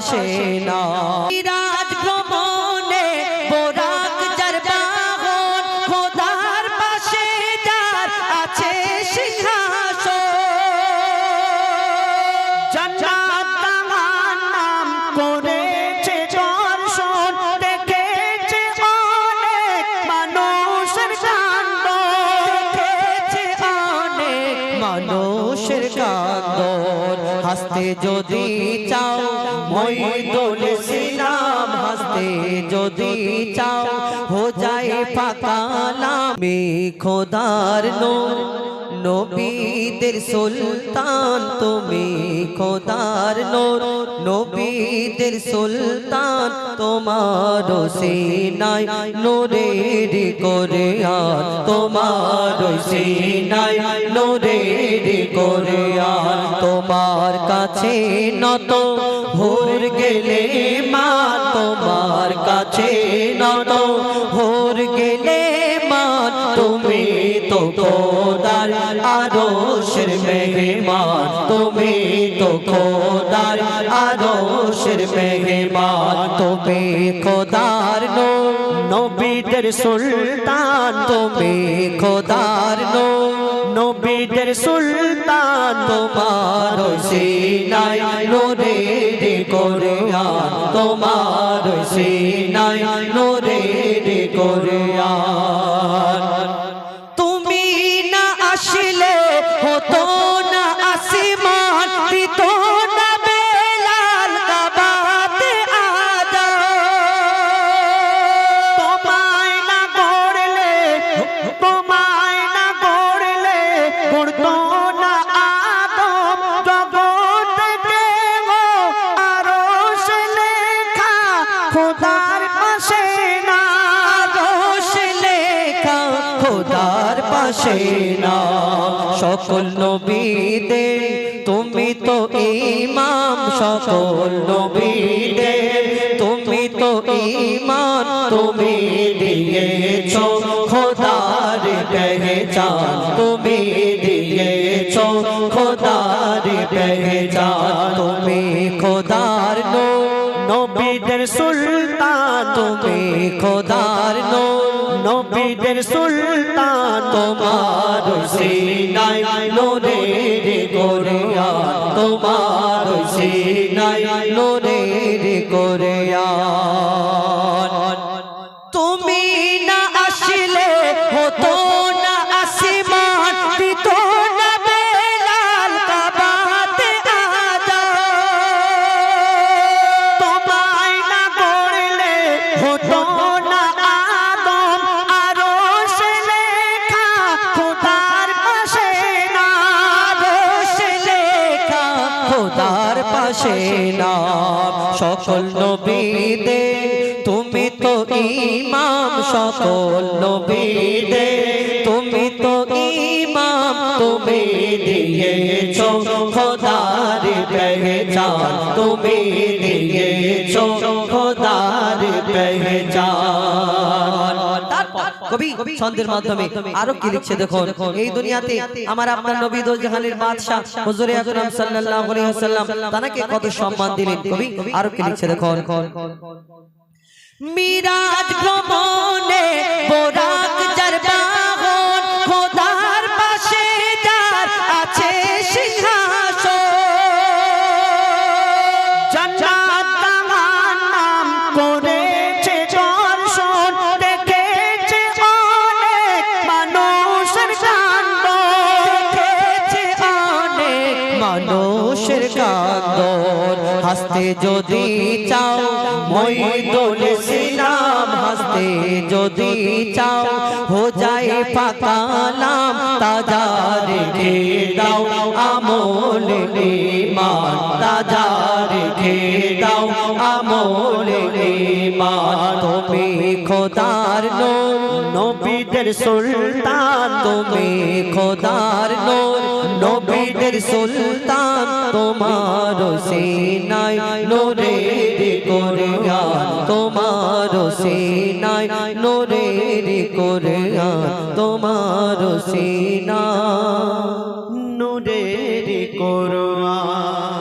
পাশে না মিরাজ ভ্রমণে বোরাক যার বাহন খোদার পাশে যার আছে সিংহাসন জান্নাত জাহান্নাম করেছে দর্শন দেখেছে অনেক মানুষের কাণ্ড দেখেছে অনেক মানুষের কান্দন হাসতে যদি চাও মইদুল ইসলাম হাসতে যদি চাও हो जाए फाका नामे খোদার নূর নবীদের সুলতান তুমি খোদার নূর নবীদের সুলতান তোমার সিনায় নূরের কোরআন তোমার সিনায় নূরের কোরআন তোমার কাছে নত হোর গেলে মা তোমার কাছে নত হোর গেলে মা তুমি তো খোদার আরশের মেহমান তুমি তো খোদার আরশের মেহমান তুমি খোদার নূর নবীদের সুলতান তুমি খোদার নূর নবীদের সুলতান তোমার সিনায় নূরের কোরআন তোমার সিনায় নূরের কোরআন তুমি না আসলে হতো না আসমান দিত না বেলাল কাবাতে আযান তোমায় না গড়লে গড়তো না আদম জগৎ কেহ আরশ লেখা খোদার পাশে না আরশ লেখা খোদার পাশে না সকল নবীদের তুমি তো ইমাম সকল নবীদের তুমি তো ইমান তুমি দিয়েছো খোদার পেহচান তুমি দিয়েছো খোদার পেহচান তুমি খোদার নূর নবীদের সুলতান তুমি খোদার নূর নবীদের সুলতান তোমার সিনায় নূরের কোরআন তোমার সিনায় নূরের কোরআন তুমি না আসলে হতো না আসমান দিত না বেলাল কাবাতে আযান তোমায় না গড়লে হতো না আদম আরশ লেখা খোদার পাশে না আরশ লেখা খোদার পাশে না সকল নবীদের তুমি তো ইমাম সকল নবীদের তুমি তো ইমাম তুমি দিয়েছো খোদার পেহচান তুমি দিয়েছো খোদার পেহচান কবি ছন্দের মাধ্যমে আরো কি লিখছে দেখুন এই দুনিয়াতে আমার আপনার নবী দো জাহানের বাদশা হুজুরে আকরাম সাল্লাল্লাহু আলাইহি ওয়াসাল্লাম তাকে কত সম্মান দিলেন কবি আরো কি লিখছে দেখুন মিরাজ ভ্রমণে বোরাক যার বাহন খোদার পাশে যার আছে সিংহাসন জান্নাত জাহান্নাম করেছে দর্শন দেখেছে অনেক মানুষের কাণ্ড দেখেছে অনেক মানুষের কান্দন হাসতে যদি চাও মইদুল ইসলাম হাসতে যদি চাও हो जाए फाका नाम ताजा রেখে দাও আমল ঈমান তাজা রেখে দাও আমল ঈমান তুমি খোদার নূর নবীদের সুলতান তুমি খোদার নূর নবীদের সুলতান তোমার সিনায় নূরের কোরআন তোমার সিনায় নূরের কোরআন তোমার সিনা নূরের কোরআন।